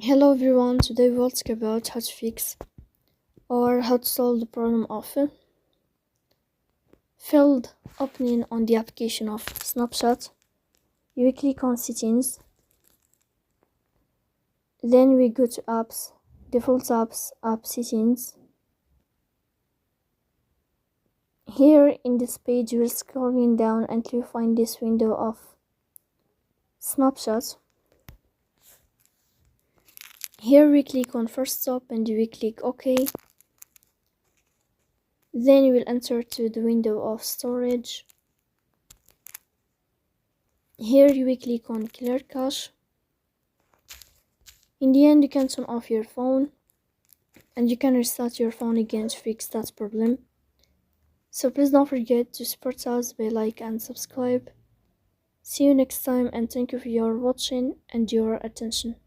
Hello everyone, today we'll talk about how to fix or how to solve the problem of failed opening on the application of Snapchat. You click on settings, then we go to apps, default apps, app settings. Here in this page you're scrolling down until you find this window of Snapchat. Here we click on first stop and we click OK. Then you will enter to the window of storage. Here you will click on clear cache. In the end you can turn off your phone and you can restart your phone again to fix that problem. So please don't forget to support us by like and subscribe. See you next time and thank you for your watching and your attention.